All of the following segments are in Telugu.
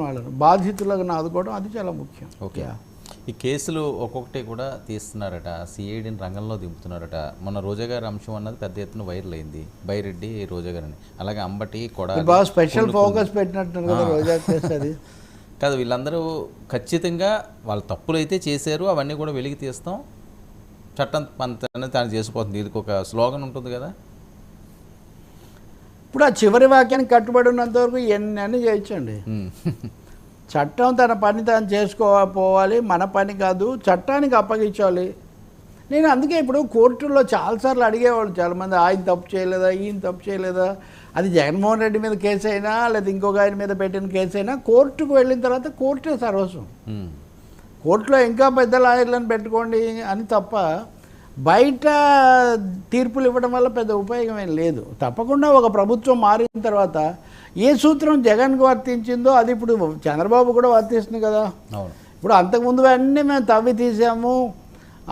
వాళ్ళను బాధితులను ఆదుకోవడం అది చాలా ముఖ్యం. ఓకే, ఈ కేసులు ఒక్కొక్కటి కూడా తీస్తున్నారట, సిఐడిని రంగంలో దింపుతున్నారట. మొన్న రోజా గారి అంశం అన్నది పెద్ద ఎత్తున వైరల్ అయింది, బైరెడ్డి రోజా గారిని, అలాగే అంబటి కూడా బాగా స్పెషల్ ఫోకస్ పెట్టినట్టు కదా రోజా కేసు అది కాదు. వీళ్ళందరూ ఖచ్చితంగా వాళ్ళ తప్పులు అయితే చేశారు, అవన్నీ కూడా వెలికి తీస్తాం, చట్టం తాను చేసిపోతుంది, ఇది ఒక స్లోగన్ ఉంటుంది కదా. ఇప్పుడు ఆ చివరి వాక్యానికి కట్టుబడి ఉన్నంత వరకు ఎన్ని చేయొచ్చండి. చట్టం తన పని తాను చేసుకోపోవాలి, మన పని కాదు, చట్టానికి అప్పగించాలి. నేను అందుకే ఇప్పుడు కోర్టుల్లో చాలాసార్లు అడిగేవాళ్ళు చాలామంది, ఆయన తప్పు చేయలేదా, ఈయన తప్పు చేయలేదా, అది జగన్మోహన్ రెడ్డి మీద కేసు అయినా లేదా ఇంకొక ఆయన మీద పెట్టిన కేసు అయినా కోర్టుకు వెళ్ళిన తర్వాత కోర్టే సర్వస్వం. కోర్టులో ఇంకా పెద్ద లాయర్లను పెట్టుకోండి అని తప్ప బయట తీర్పులు ఇవ్వడం వల్ల పెద్ద ఉపయోగం ఏం లేదు. తప్పకుండా ఒక ప్రభుత్వం మారిన తర్వాత ఏ సూత్రం జగన్కు వర్తించిందో అది ఇప్పుడు చంద్రబాబు కూడా వర్తిస్తుంది కదా. ఇప్పుడు అంతకుముందు అన్నీ మేము తవ్వి తీసాము,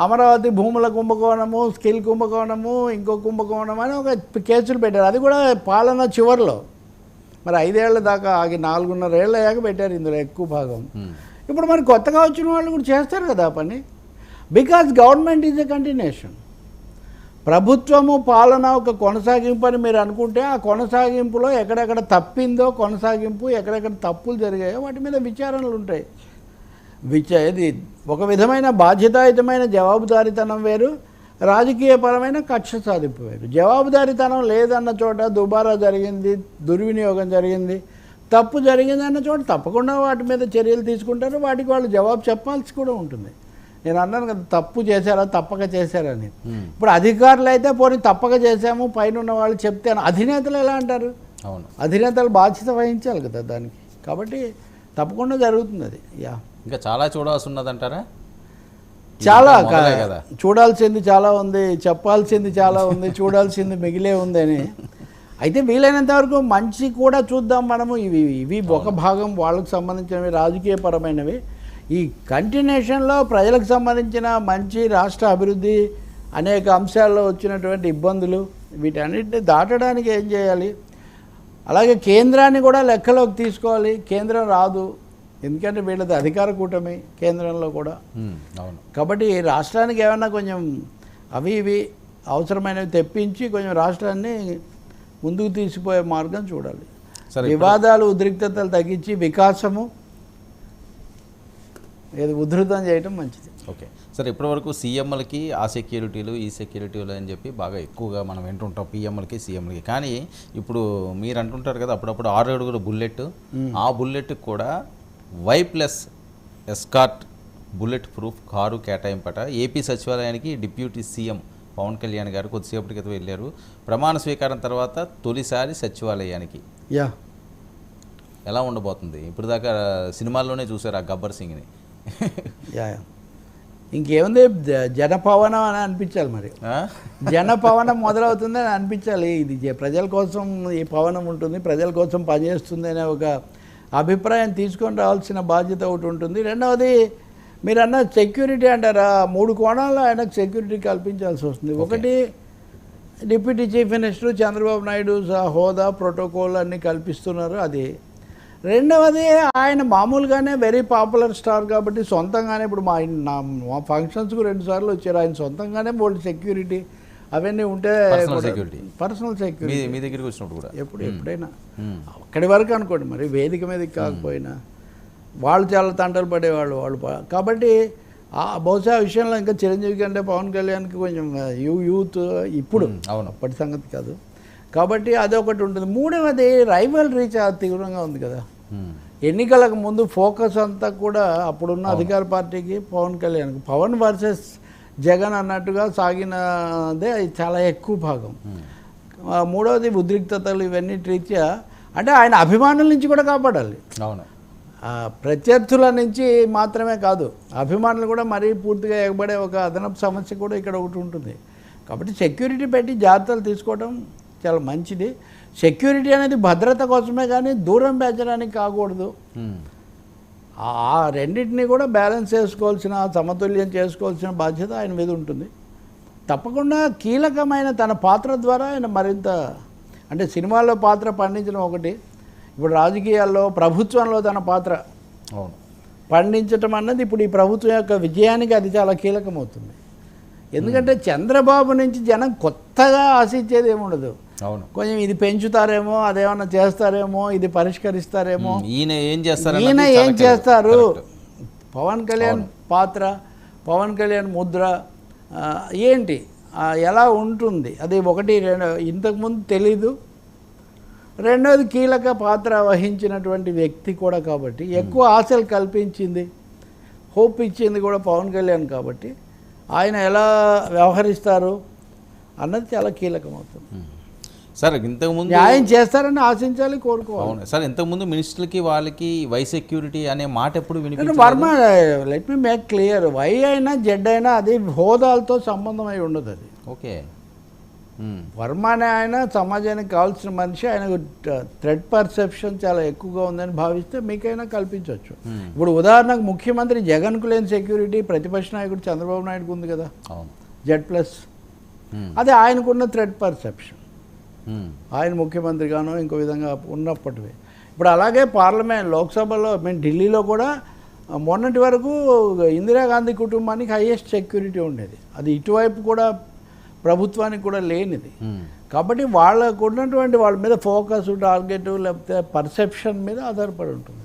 అమరావతి భూముల కుంభకోణము, స్కిల్ కుంభకోణము, ఇంకో కుంభకోణం అని ఒక కేసులు పెట్టారు. అది కూడా పాలన చివరిలో, మరి 5 ఏళ్ల దాకా ఆగి 4.5 ఏళ్ళు అయ్యాక పెట్టారు ఇందులో ఎక్కువ భాగం. ఇప్పుడు మరి కొత్తగా వచ్చిన వాళ్ళు కూడా చేస్తారు కదా ఆ పని. Because government is a continuation. ప్రభుత్వము పాలన ఒక కొనసాగింపు అని మీరు అనుకుంటే ఆ కొనసాగింపులో ఎక్కడెక్కడ తప్పిందో కొనసాగింపు, ఎక్కడెక్కడ తప్పులు జరిగాయో వాటి మీద విచారణలు ఉంటాయి. ఇది ఒక విధమైన బాధ్యతాయుతమైన జవాబుదారీతనం వేరు, రాజకీయపరమైన కక్ష సాధింపు వేరు. జవాబుదారీతనం లేదన్న చోట దుబారా జరిగింది, దుర్వినియోగం జరిగింది, తప్పు జరిగింది అన్న చోట తప్పకుండా వాటి మీద చర్యలు తీసుకుంటారు, వాటికి వాళ్ళు జవాబు చెప్పాల్సి కూడా ఉంటుంది. నేను అన్నాను కదా తప్పు చేశారా తప్పక చేశారని. ఇప్పుడు అధికారులు అయితే పోనీ తప్పక చేశాము పైన ఉన్న వాళ్ళు చెప్తే, అధినేతలు ఎలా అంటారు? అవును, అధినేతలు బాధ్యత వహించాలి కదా దానికి. కాబట్టి తప్పకుండా జరుగుతుంది అది. ఇంకా చాలా చూడాల్సి ఉన్నదంటారా? చాలా చూడాల్సింది చాలా ఉంది, చెప్పాల్సింది చాలా ఉంది, చూడాల్సింది మిగిలే ఉందని. అయితే వీలైనంత వరకు మంచి కూడా చూద్దాం మనము. ఇవి ఒక భాగం వాళ్ళకు సంబంధించినవి రాజకీయపరమైనవి. ఈ కంటిన్యూషన్లో ప్రజలకు సంబంధించిన మంచి రాష్ట్ర అభివృద్ధి, అనేక అంశాల్లో వచ్చినటువంటి ఇబ్బందులు, వీటన్నిటిని దాటడానికి ఏం చేయాలి? అలాగే కేంద్రాన్ని కూడా లెక్కలోకి తీసుకోవాలి. కేంద్రం రాదు, ఎందుకంటే వీళ్ళది అధికార కూటమి కేంద్రంలో కూడా. కాబట్టి రాష్ట్రానికి ఏమైనా కొంచెం అవి ఇవి అవసరమైనవి తెప్పించి కొంచెం రాష్ట్రాన్ని ముందుకు తీసిపోయే మార్గం చూడాలి. వివాదాలు ఉద్రిక్తతలు తగ్గించి వికాసము ఏది ఉధృతం చేయటం మంచిది. ఓకే సార్, ఇప్పటివరకు సీఎంలకి ఆ సెక్యూరిటీలు ఈ సెక్యూరిటీలు అని చెప్పి బాగా ఎక్కువగా మనం వింటుంటాం, పిఎంలకి సీఎంలకి. కానీ ఇప్పుడు మీరు అంటుంటారు కదా అప్పుడప్పుడు 6 అడుగుల బుల్లెట్, ఆ బుల్లెట్కి కూడా Y plus escort bulletproof car కేటాయింపట. ఏపీ సచివాలయానికి డిప్యూటీ సీఎం పవన్ కళ్యాణ్ గారు కొద్దిసేపటి క్రితం వెళ్ళారు. ప్రమాణ స్వీకారం తర్వాత తొలిసారి సచివాలయానికి. ఎలా ఉండబోతుంది? ఇప్పుడు దాకా సినిమాల్లోనే చూసారు ఆ గబ్బర్ సింగ్ని. ఇంకేముంది, జనపవనం అని అనిపించాలి. మరి జనపవనం మొదలవుతుంది అని అనిపించాలి. ఇది ప్రజల కోసం ఈ పవనం ఉంటుంది, ప్రజల కోసం పనిచేస్తుంది అనే ఒక అభిప్రాయం తీసుకొని రావాల్సిన బాధ్యత ఒకటి ఉంటుంది. రెండవది మీరు అన్న సెక్యూరిటీ అంటారా, 3 కోణాల్లో ఆయనకు సెక్యూరిటీ కల్పించాల్సి వస్తుంది. ఒకటి deputy chief minister Chandrababu Naidu హోదా ప్రోటోకాల్ అన్నీ కల్పిస్తున్నారు, అది. రెండవది ఆయన మామూలుగానే వెరీ పాపులర్ స్టార్ కాబట్టి సొంతంగానే ఇప్పుడు మా ఫంక్షన్స్కు 2 సార్లు వచ్చారు, ఆయన సొంతంగానే బోల్డ్ సెక్యూరిటీ అవన్నీ ఉంటే పర్సనల్ సెక్యూరిటీ మీ దగ్గరికి వచ్చినప్పుడు కూడా ఎప్పుడైనా అక్కడి వరకు అనుకోండి, మరి వేదిక మీదకి కాకపోయినా వాళ్ళు చాలా తంటలు పడేవాళ్ళు వాళ్ళు. కాబట్టి బహుశా ఆ విషయంలో ఇంకా చిరంజీవి కంటే పవన్ కళ్యాణ్కి కొంచెం యూత్ ఇప్పుడు అవును అప్పటి సంగతి కాదు. కాబట్టి అదొకటి ఉంటుంది. మూడవది రైవల్రీ చాలా తీవ్రంగా ఉంది కదా. ఎన్నికలకు ముందు ఫోకస్ అంతా కూడా అప్పుడున్న అధికార పార్టీకి పవన్ కళ్యాణ్కి, పవన్ వర్సెస్ జగన్ అన్నట్టుగా సాగినదే చాలా ఎక్కువ భాగం. మూడవది ఉద్రిక్తతలు ఇవన్నీ రీత్యా అంటే ఆయన అభిమానుల నుంచి కూడా కాపాడాలి. అవును, ప్రత్యర్థుల నుంచి మాత్రమే కాదు, అభిమానులు కూడా మరీ పూర్తిగా ఎగబడే ఒక అదనపు సమస్య కూడా ఇక్కడ ఒకటి ఉంటుంది. కాబట్టి సెక్యూరిటీ పెట్టి జాగ్రత్తలు తీసుకోవడం చాలా మంచిది. సెక్యూరిటీ అనేది భద్రత కోసమే కానీ దూరం పెంచడానికి కాకూడదు. ఆ రెండింటినీ కూడా బ్యాలెన్స్ చేసుకోవాల్సిన, సమతుల్యం చేసుకోవాల్సిన బాధ్యత ఆయన మీద ఉంటుంది. తప్పకుండా కీలకమైన తన పాత్ర ద్వారా ఆయన మరింత, అంటే సినిమాలో పాత్ర పండించడం ఒకటి, ఇప్పుడు రాజకీయాల్లో ప్రభుత్వంలో తన పాత్ర అవును. పండించటం అన్నది ఇప్పుడు ఈ ప్రభుత్వం యొక్క విజయానికి అది చాలా కీలకమవుతుంది. ఎందుకంటే చంద్రబాబు నుంచి జనం కొత్తగా ఆశించేది ఏముండదు. అవును. కొంచెం ఇది పెంచుతారేమో, అదేమన్నా చేస్తారేమో, ఇది పరిష్కరిస్తారేమో, ఈయన ఏం చేస్తారు, ఈయన ఏం చేస్తారు, పవన్ కళ్యాణ్ పాత్ర, పవన్ కళ్యాణ్ ముద్ర ఏంటి, ఎలా ఉంటుంది, అది ఒకటి. ఇంతకుముందు తెలీదు. రెండోది కీలక పాత్ర వహించినటువంటి వ్యక్తి కూడా కాబట్టి ఎక్కువ ఆశలు కల్పించింది, హోప్ ఇచ్చింది కూడా పవన్ కళ్యాణ్ కాబట్టి ఆయన ఎలా వ్యవహరిస్తారు అన్నది చాలా కీలకమవుతుంది. సార్ ఇంతకుముందు న్యాయం చేస్తారని ఆశించాలి, కోరుకోవాలి. అవును సార్, ఇంతకుముందు మినిస్టర్లకి వాళ్ళకి వై సెక్యూరిటీ అనే మాట ఎప్పుడు వినిపించలేదు. Varma, let me make clear, Y అయినా జెడ్ అయినా అది హోదాలతో సంబంధం అయి ఉండదు. అది ఓకే. వర్మ అనే ఆయన సమాజానికి కావాల్సిన మనిషి, ఆయనకు థ్రెడ్ పర్సెప్షన్ చాలా ఎక్కువగా ఉందని భావిస్తే మీకైనా కల్పించవచ్చు. ఇప్పుడు ఉదాహరణకు ముఖ్యమంత్రి జగన్కు లేని సెక్యూరిటీ ప్రతిపక్ష నాయకుడు చంద్రబాబు నాయుడుకు ఉంది కదా, Z+. అది ఆయనకున్న థ్రెడ్ పర్సెప్షన్, ఆయన ముఖ్యమంత్రిగానో ఇంకో విధంగా ఉన్నప్పటివే. ఇప్పుడు అలాగే పార్లమెంట్, లోక్సభలో, మేము ఢిల్లీలో కూడా మొన్నటి వరకు ఇందిరాగాంధీ కుటుంబానికి హైయెస్ట్ సెక్యూరిటీ ఉండేది. అది ఇటువైపు కూడా ప్రభుత్వానికి కూడా లేనిది. కాబట్టి వాళ్ళకు ఉన్నటువంటి వాళ్ళ మీద ఫోకస్, టార్గెట్, లేకపోతే పర్సెప్షన్ మీద ఆధారపడి ఉంటుంది.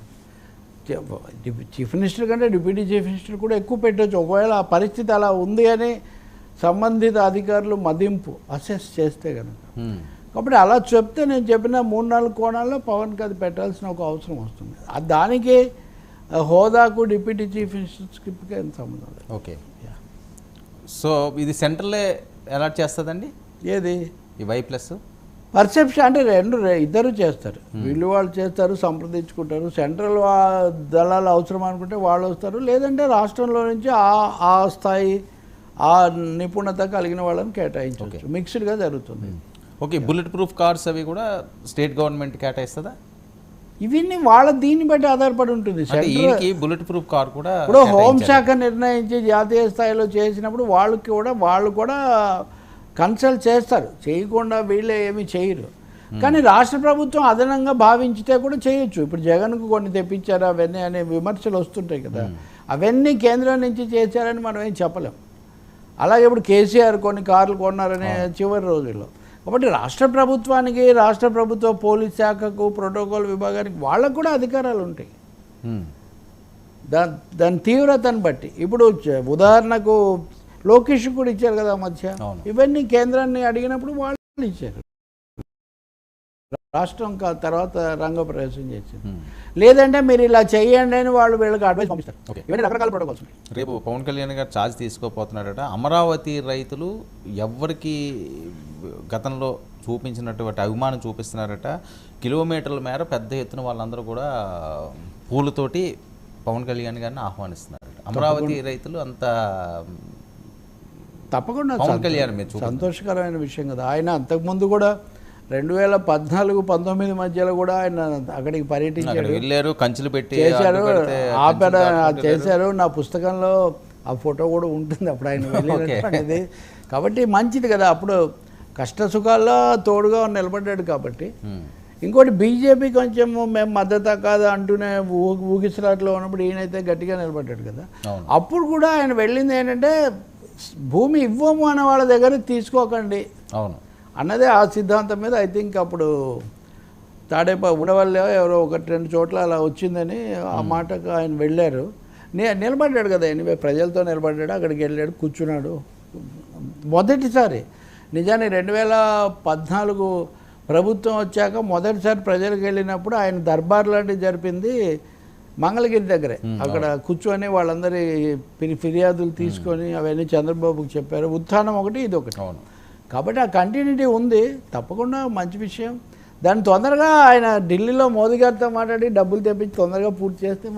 చీఫ్ మినిస్టర్ కంటే డిప్యూటీ చీఫ్ మినిస్టర్ కూడా ఎక్కువ పెట్టవచ్చు, ఒకవేళ ఆ పరిస్థితి అలా ఉంది అని సంబంధిత అధికారులు మదింపు అసెస్ చేస్తే కనుక. కాబట్టి అలా చెప్తే నేను చెప్పిన 3-4 కోణాల్లో పవన్కి అది పెట్టాల్సిన ఒక అవసరం వస్తుంది. దానికి హోదాకు డిప్యూటీ చీఫ్ మినిస్టర్స్కి ఎంత సంబంధం లేదు. ఓకే. సో ఇది సెంట్రలే అలాట్ చేస్తుందండి ఏది ఈ Y+ పర్సెప్షన్ అంటే ఇద్దరు చేస్తారు, వీళ్ళు వాళ్ళు చేస్తారు, సంప్రదించుకుంటారు. సెంట్రల్ దళాలు అవసరం అనుకుంటే వాళ్ళు వస్తారు, లేదంటే రాష్ట్రంలో నుంచి ఆ స్థాయి, ఆ నిపుణత కలిగిన వాళ్ళని కేటాయించవచ్చు. మిక్స్డ్గా జరుగుతుంది. ఓకే. బుల్లెట్ ప్రూఫ్ కార్స్ అవి కూడా స్టేట్ గవర్నమెంట్ కేటాయిస్తుందా? ఇవన్నీ వాళ్ళ దీన్ని బట్టి ఆధారపడి ఉంటుంది. బుల్లెట్ ప్రూఫ్ కార్ కూడా ఇప్పుడు హోంశాఖ నిర్ణయించి జాతీయ స్థాయిలో చేసినప్పుడు వాళ్ళు కూడా కన్సల్ట్ చేస్తారు, చేయకుండా వీళ్ళే ఏమీ చేయరు. కానీ రాష్ట్ర ప్రభుత్వం అదనంగా భావించితే కూడా చేయొచ్చు. ఇప్పుడు జగన్కు కొన్ని తెప్పించారు అవన్నీ అనే విమర్శలు వస్తుంటాయి కదా, అవన్నీ కేంద్రం నుంచి చేశారని మనం ఏం చెప్పలేం. అలాగే ఇప్పుడు కేసీఆర్ కొన్ని కార్లు కొన్నారనే చివరి రోజుల్లో. కాబట్టి రాష్ట్ర ప్రభుత్వానికి, రాష్ట్ర ప్రభుత్వ పోలీస్ శాఖకు, ప్రోటోకాల్ విభాగానికి వాళ్ళకు కూడా అధికారాలు ఉంటాయి దాని తీవ్రతను బట్టి. ఇప్పుడు ఉదాహరణకు లోకేష్ కూడా ఇచ్చారు కదా మధ్య, ఇవన్నీ కేంద్రాన్ని అడిగినప్పుడు వాళ్ళు ఇచ్చారు. రాష్ట్రం తర్వాత రంగప్రవేశం చేసింది. లేదంటే మీరు ఇలా చేయండి అని వాళ్ళు వీళ్ళకి అడ్వైస్ పంపిస్తారు. ఇవన్నీ రకరకాల ప్రోటోకాల్స్. రేపు పవన్ కళ్యాణ్ గారు ఛార్జ్ తీసుకోపోతున్నాడట. అమరావతి రైతులు ఎవరికి గతంలో చూపించినటువంటి అభిమానం చూపిస్తున్నారట. కిలోమీటర్ల మేర పెద్ద ఎత్తున వాళ్ళందరూ కూడా పూలతోటి పవన్ కళ్యాణ్ గారిని ఆహ్వానిస్తున్నారట. అమరావతి రైతులు అంత తప్పకుండా పవన్ కళ్యాణ్ మీద సంతోషకరమైన విషయం కదా. ఆయన అంతకుముందు కూడా 2014-19 మధ్యలో కూడా ఆయన అక్కడికి పర్యటించారు, వెళ్ళారు, కంచెలు పెట్టి చేశారు. నా పుస్తకంలో ఆ ఫోటో కూడా ఉంటుంది అప్పుడు ఆయన వెళ్ళినటువంటిది. కాబట్టి మంచిది కదా, అప్పుడు కష్ట సుఖాల్లో తోడుగా నిలబడ్డాడు. కాబట్టి ఇంకోటి బీజేపీ కొంచెం మేము మద్దతు కాదు అంటూనే ఊగిసలాట్లో ఉన్నప్పుడు ఈయనైతే గట్టిగా నిలబడ్డాడు కదా. అప్పుడు కూడా ఆయన వెళ్ళింది ఏంటంటే భూమి ఇవ్వము అనే వాళ్ళ దగ్గర తీసుకోకండి అన్నదే ఆ సిద్ధాంతం మీద. ఐ థింక్ అప్పుడు ఉండవల్ల ఎవరో 1-2 చోట్ల అలా వచ్చిందని ఆ మాటకు ఆయన వెళ్ళారు. నిలబడ్డాడు కదా, ఎనివే ప్రజలతో నిలబడ్డాడు, అక్కడికి వెళ్ళాడు, కూర్చున్నాడు. మొదటిసారి నిజాన్ని 2014 ప్రభుత్వం వచ్చాక మొదటిసారి ప్రజలకు వెళ్ళినప్పుడు ఆయన దర్బార్ లాంటివి జరిపింది మంగళగిరి దగ్గరే. అక్కడ కూర్చొని వాళ్ళందరి ఫిర్యాదులు తీసుకొని అవన్నీ చంద్రబాబుకి చెప్పారు. ఉత్థానం ఒకటి, ఇది ఒకటి. కాబట్టి ఆ కంటిన్యూటీ ఉంది, తప్పకుండా మంచి విషయం. దాన్ని తొందరగా ఆయన ఢిల్లీలో మోదీ గారితో మాట్లాడి డబ్బులు తెప్పించి తొందరగా పూర్తి చేస్తే